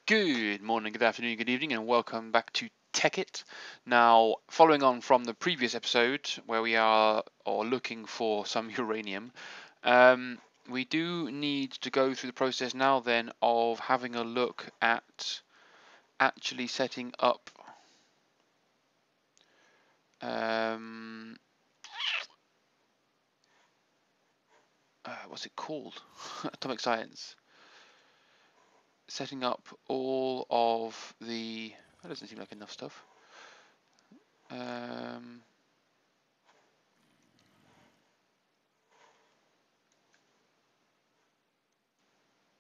Good morning, good afternoon, good evening, and welcome back to Tekkit. Now, following on from the previous episode where we are looking for some uranium, we do need to go through the process now then of having a look at actually setting up what's it called? Atomic science. Setting up all of the... That doesn't seem like enough stuff.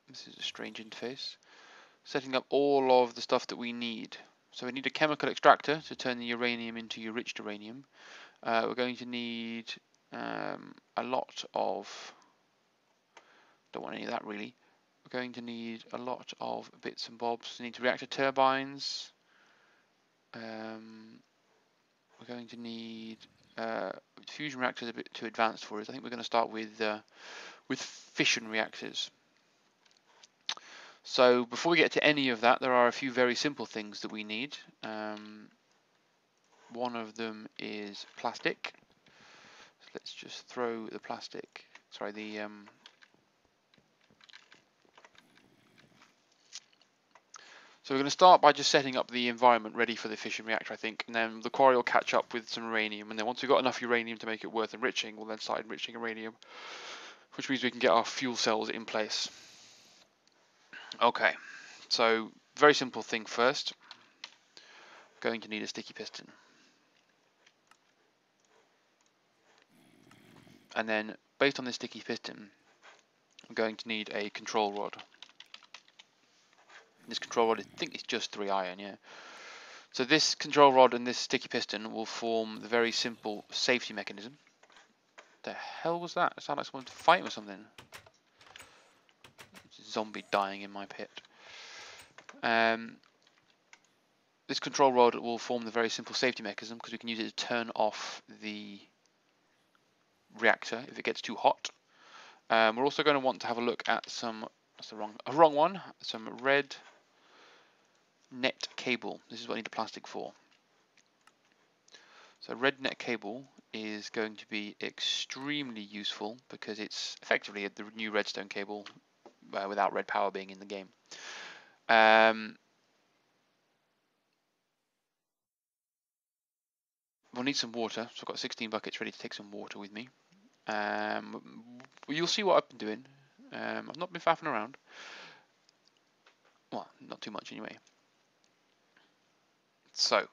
This is a strange interface. Setting up all of the stuff that we need. So we need a chemical extractor to turn the uranium into enriched uranium. We're going to need a lot of... Don't want any of that really. We're going to need a lot of bits and bobs. We need reactor turbines. We're going to need fusion reactors a bit too advanced for us. I think we're going to start with fission reactors. So before we get to any of that, there are a few very simple things that we need. One of them is plastic. So let's just throw the plastic. Sorry, the So we're going to start by just setting up the environment ready for the fission reactor, I think, and then the quarry will catch up with some uranium, and then once we've got enough uranium to make it worth enriching, we'll then start enriching uranium, which means we can get our fuel cells in place. Okay, so very simple thing first. Going to need a sticky piston. And then, based on this sticky piston, I'm going to need a control rod. This control rod, I think it's just 3 iron, yeah. So this control rod and this sticky piston will form the very simple safety mechanism. The hell was that? It sounded like someone fighting with something. Zombie dying in my pit. This control rod will form the very simple safety mechanism because we can use it to turn off the reactor if it gets too hot. We're also going to want to have a look at some, that's the wrong one, some red net cable. This is what I need the plastic for. So red net cable is going to be extremely useful because it's effectively the new redstone cable without red power being in the game. We'll need some water, so I've got 16 buckets ready to take some water with me. You'll see what I've been doing. I've not been faffing around. Well, not too much anyway. So,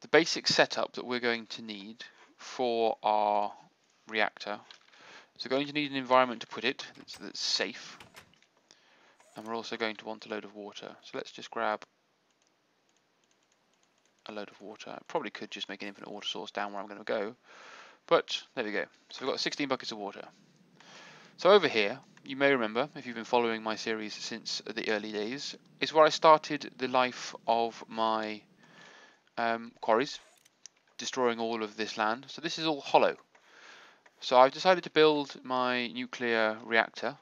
the basic setup that we're going to need for our reactor is we're going to need an environment to put it that's safe, and we're also going to want a load of water. So let's just grab a load of water. I probably could just make an infinite water source down where I'm going to go, but there we go. So we've got 16 buckets of water. So over here, you may remember, if you've been following my series since the early days, is where I started the life of my quarries, destroying all of this land. So this is all hollow. So I've decided to build my nuclear reactor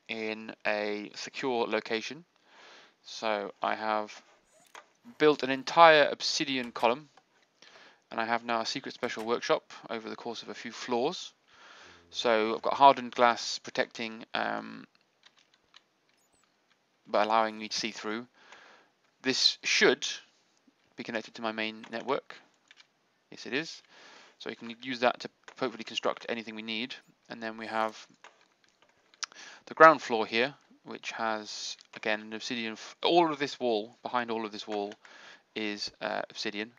in a secure location. So I have built an entire obsidian column, and I have now a secret special workshop over the course of a few floors. So I've got hardened glass protecting, but allowing me to see through. This should be connected to my main network. Yes, it is. So you can use that to hopefully construct anything we need. And then we have the ground floor here, which has, again, an obsidian. All of this wall, behind all of this wall, is obsidian.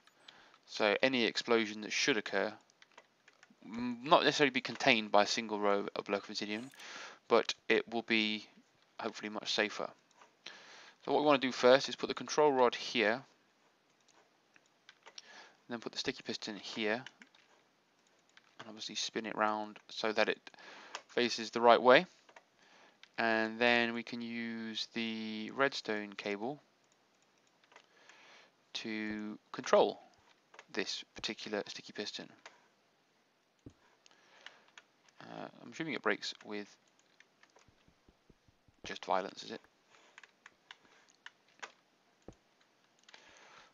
So any explosion that should occur, not necessarily be contained by a single row of block of obsidian, but it will be hopefully much safer. So what we want to do first is put the control rod here, and then put the sticky piston here, and obviously spin it round so that it faces the right way. And then we can use the redstone cable to control this particular sticky piston. I'm assuming it breaks with just violence, is it?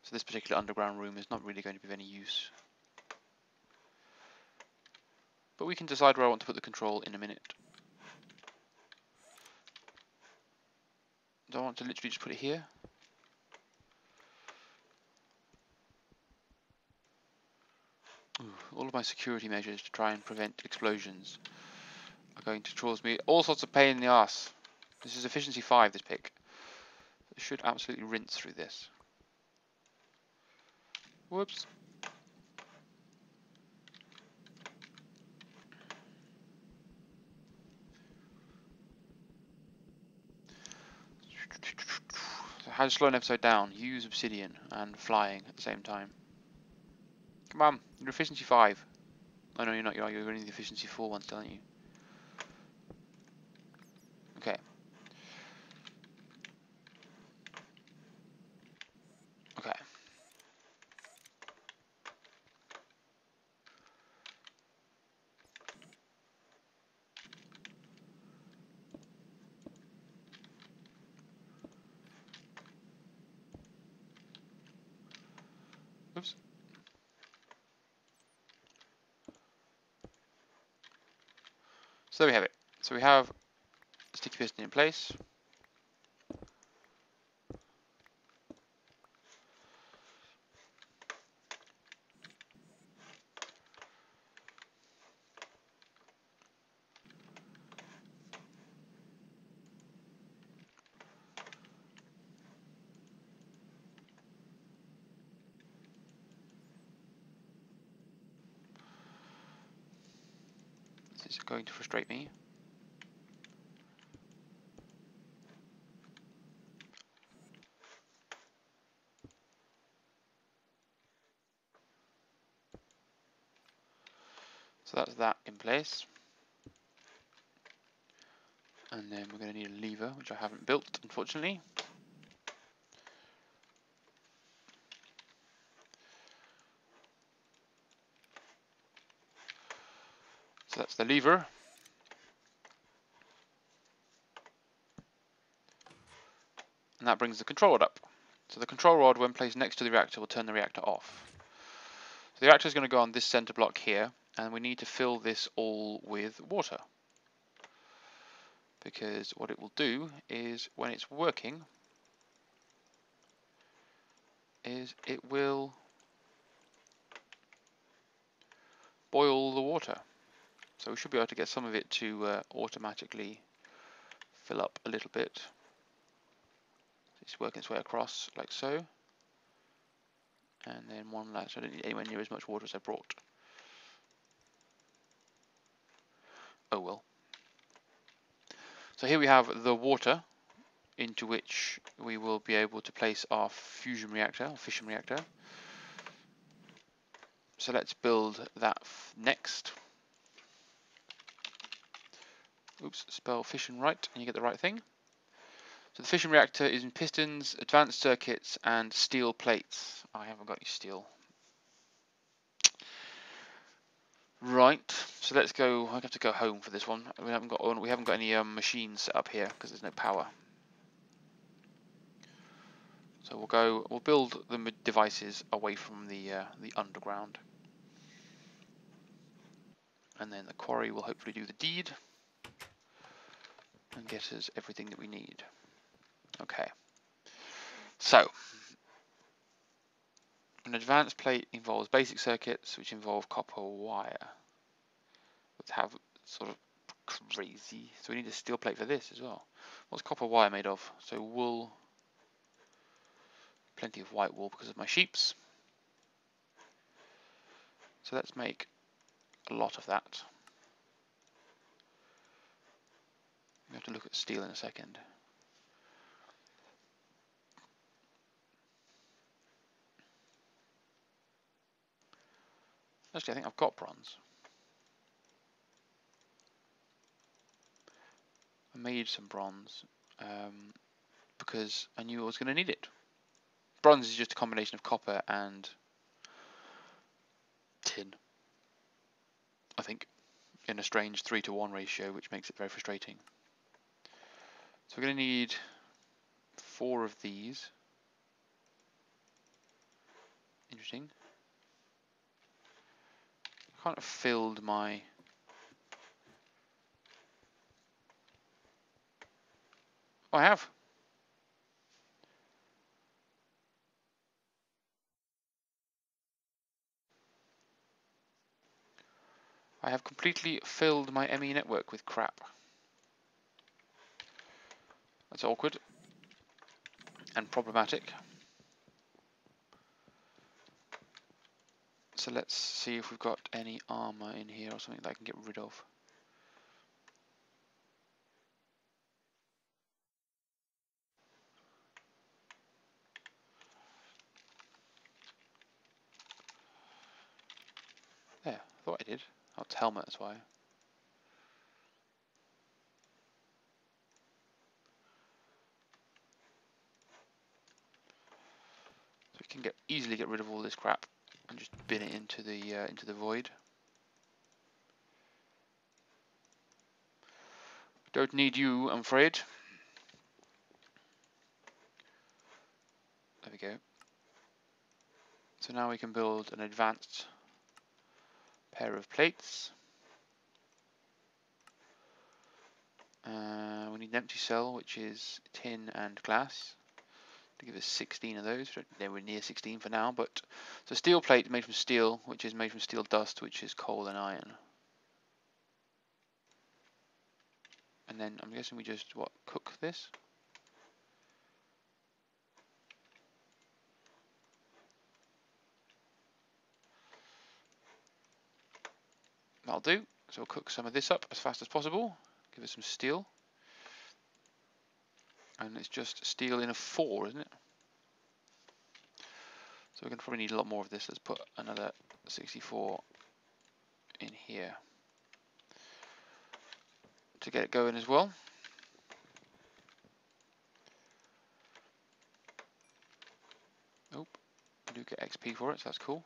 So this particular underground room is not really going to be of any use. But we can decide where I want to put the control in a minute. Do I want to literally just put it here? Ooh, all of my security measures to try and prevent explosions are going to cause me all sorts of pain in the arse. This is efficiency 5, this pick. It should absolutely rinse through this. Whoops. So how to slow an episode down? Use obsidian and flying at the same time. Come on, you're efficiency 5. Oh no, you're not. You're only the efficiency 4 ones, aren't you? Okay. Okay. Oops. So there we have it. So we have the sticky piston in place. This is going to frustrate me. So that's that in place. And then we're going to need a lever, which I haven't built, unfortunately. So that's the lever. And that brings the control rod up. So the control rod, when placed next to the reactor, will turn the reactor off. So the reactor is going to go on this center block here, and we need to fill this all with water. Because what it will do is, when it's working, is it will boil the water. So we should be able to get some of it to automatically fill up a little bit. It's working its way across like so. And then one last, so I don't need anywhere near as much water as I brought. Oh well. So here we have the water into which we will be able to place our fusion reactor, or fission reactor. So let's build that next. Oops, spell fission right and you get the right thing. So the fission reactor is in pistons, advanced circuits and steel plates. I haven't got any steel. Right, so let's go. I have to go home for this one. We haven't got any machines set up here because there's no power. So we'll build the devices away from the underground, and then the quarry will hopefully do the deed and get us everything that we need. Okay, so an advanced plate involves basic circuits which involve copper wire. Let's have sort of crazy. So we need a steel plate for this as well. What's copper wire made of? So wool. Plenty of white wool because of my sheeps. So let's make a lot of that. We have to look at steel in a second. Actually, I think I've got bronze. I made some bronze because I knew I was going to need it. Bronze is just a combination of copper and tin, I think, in a strange 3-to-1 ratio, which makes it very frustrating. So we're going to need 4 of these. Interesting. I can't have filled my... Oh, I have. I have completely filled my ME network with crap. That's awkward and problematic. So let's see if we've got any armor in here or something that I can get rid of. There, I thought I did. Oh, it's helmet, that's why. So we can easily get rid of all this crap and just bin it into the void. Don't need you, I'm afraid. There we go. So now we can build an advanced pair of plates. We need an empty cell, which is tin and glass, to give us 16 of those. They were near 16 for now, but so steel plate made from steel, which is made from steel dust, which is coal and iron. And then I'm guessing we just cook this. That'll do. So we'll cook some of this up as fast as possible. Give us some steel. And it's just steel in a 4, isn't it? So we're going to probably need a lot more of this. Let's put another 64 in here to get it going as well. Oh, I do get XP for it, so that's cool.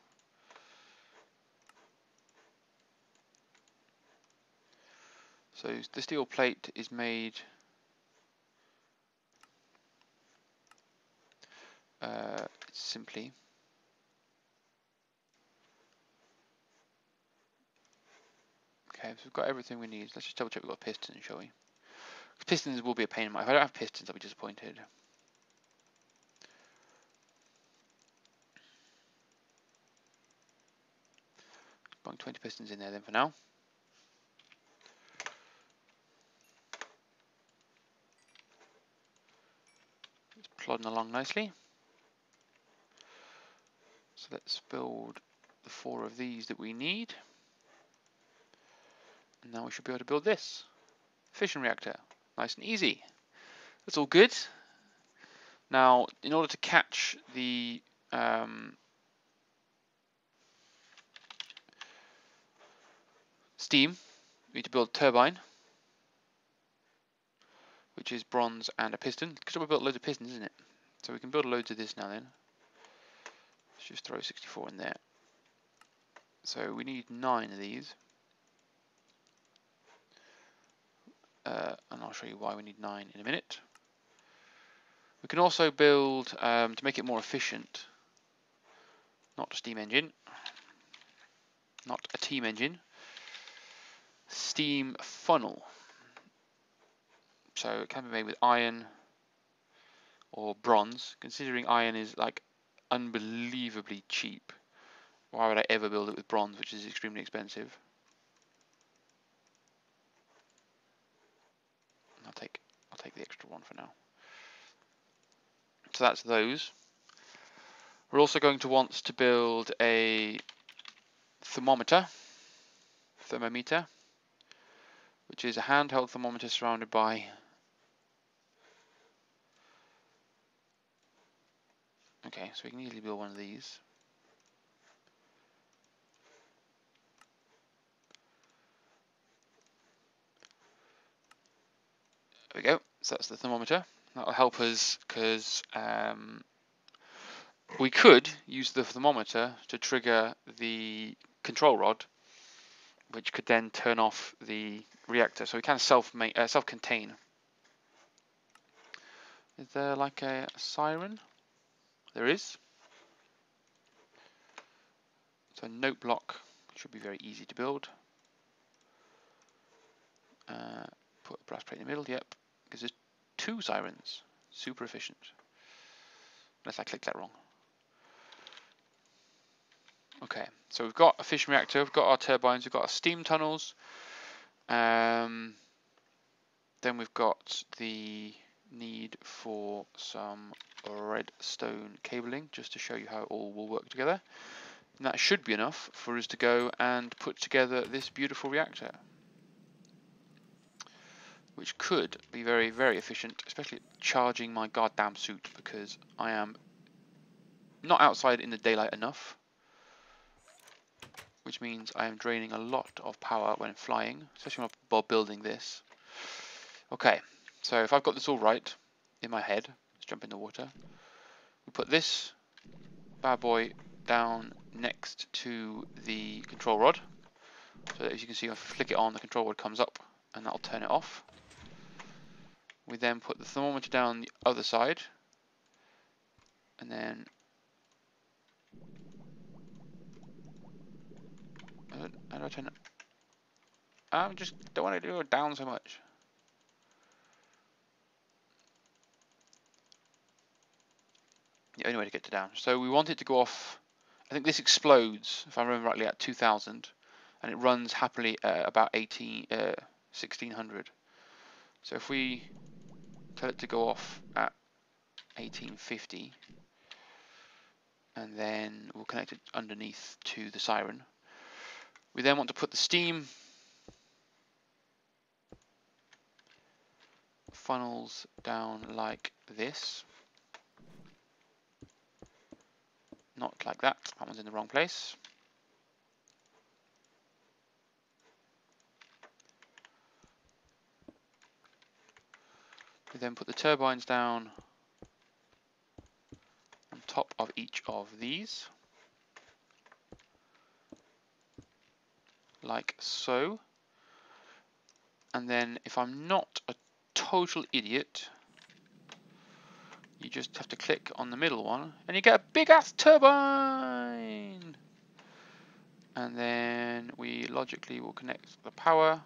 So the steel plate is made simply okay, so we've got everything we need. Let's just double check we've got pistons, shall we? Pistons will be a pain in my... If I don't have pistons, I'll be disappointed. Bung 20 pistons in there then for now. It's plodding along nicely. So let's build the 4 of these that we need. And now we should be able to build this. Fission reactor. Nice and easy. That's all good. Now, in order to catch the steam, we need to build a turbine, which is bronze and a piston. Because we built loads of pistons, isn't it? So we can build loads of this now then. Let's just throw 64 in there. So we need 9 of these. And I'll show you why we need 9 in a minute. We can also build, to make it more efficient, not a steam engine, not a team engine, steam funnel. So it can be made with iron or bronze. Considering iron is like unbelievably cheap, why would I ever build it with bronze, which is extremely expensive? I'll take the extra one for now. So that's those. We're also going to want to build a thermometer, which is a handheld thermometer surrounded by okay, so we can easily build one of these. There we go. So that's the thermometer. That'll help us because we could use the thermometer to trigger the control rod, which could then turn off the reactor. So we can self-contain. Is there like a siren? There is. So note block should be very easy to build. Put a brass plate in the middle, yep, because there's 2 sirens. Super efficient. Unless I clicked that wrong. Okay, so we've got a fission reactor, we've got our turbines, we've got our steam tunnels. Then we've got the need for some redstone cabling, just to show you how it all will work together. And that should be enough for us to go and put together this beautiful reactor, which could be very, very efficient, especially charging my goddamn suit, because I am not outside in the daylight enough, which means I am draining a lot of power when flying, especially while building this. Okay, so if I've got this all right in my head, let's jump in the water. We put this bad boy down next to the control rod, so that as you can see, if I flick it on, the control rod comes up, and that'll turn it off. We then put the thermometer down the other side, and then how do I turn it? I just don't want to do it down so much. The only way to get to down. So we want it to go off. I think this explodes, if I remember rightly, at 2000, and it runs happily at about 1600. So if we tell it to go off at 1850, and then we'll connect it underneath to the siren. We then want to put the steam funnels down like this. Not like that, that one's in the wrong place. We then put the turbines down on top of each of these, like so. And then if I'm not a total idiot, you just have to click on the middle one and you get a big ass turbine. And then we logically will connect the power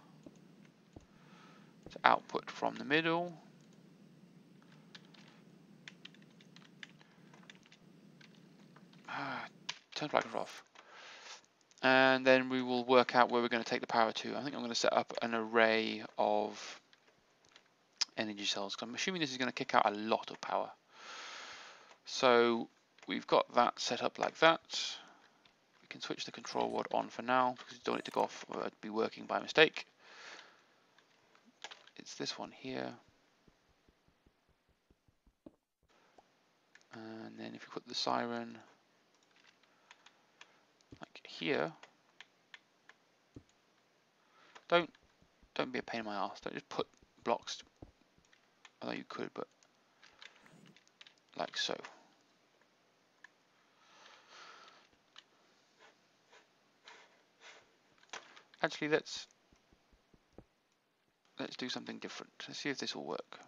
to output from the middle. Turn flag off. And then we will work out where we're going to take the power to. I think I'm going to set up an array of energy cells, because I'm assuming this is going to kick out a lot of power. So we've got that set up like that. We can switch the control rod on for now, because we don't want it to go off or be working by mistake. It's this one here. And then if you put the siren like here, don't be a pain in my ass. Don't just put blocks, although you could, but like so. Actually, let's do something different. Let's see if this will work.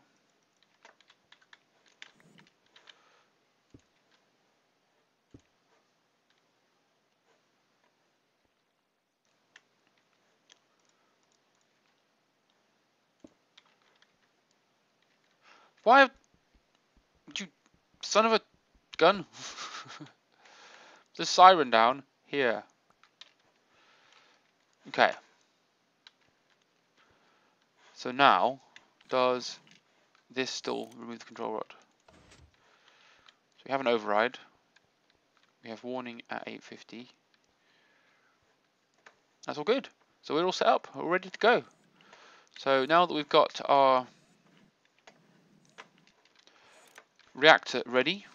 Why, you son of a gun? The siren down here. Okay. So now, does this still remove the control rod? So we have an override. We have warning at 850. That's all good. So we're all set up. We're ready to go. So now that we've got our reactor ready,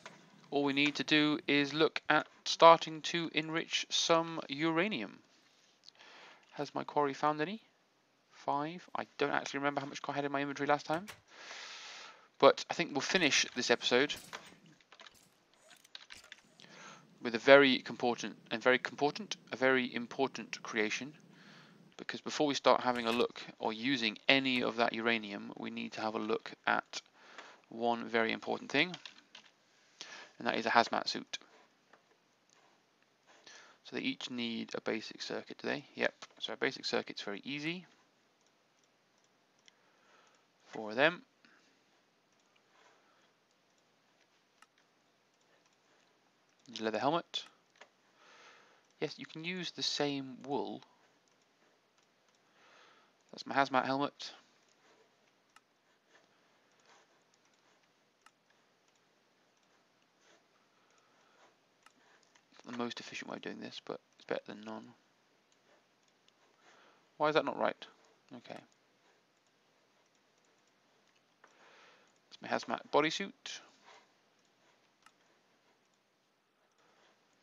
all we need to do is look at starting to enrich some uranium. Has my quarry found any? 5. I don't actually remember how much I had in my inventory last time. But I think we'll finish this episode with a very important creation. Because before we start having a look or using any of that uranium, we need to have a look at one very important thing, and that is a hazmat suit. So they each need a basic circuit, do they? Yep. So a basic circuit's very easy for them. Leather helmet. Yes, you can use the same wool. That's my hazmat helmet. The most efficient way of doing this, but it's better than none. Why is that not right? Okay. It's my hazmat bodysuit.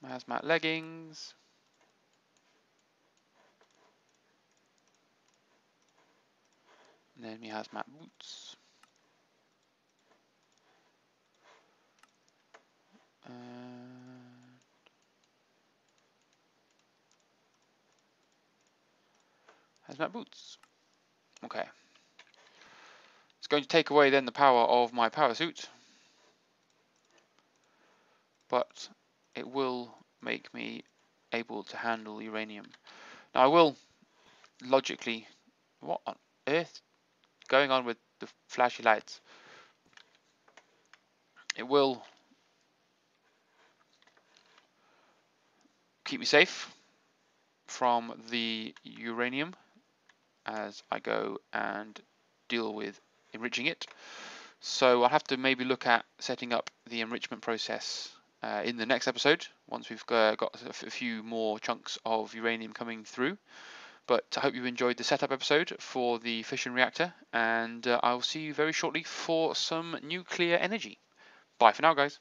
My hazmat leggings. And then my hazmat boots. Hazmat boots. Okay. It's going to take away then the power of my power suit, but it will make me able to handle uranium. Now I will logically, what on earth is going on with the flashy lights? It will keep me safe from the uranium as I go and deal with enriching it. So I'll have to maybe look at setting up the enrichment process in the next episode, once we've got a few more chunks of uranium coming through. But I hope you enjoyed the setup episode for the fission reactor, and I'll see you very shortly for some nuclear energy. Bye for now, guys.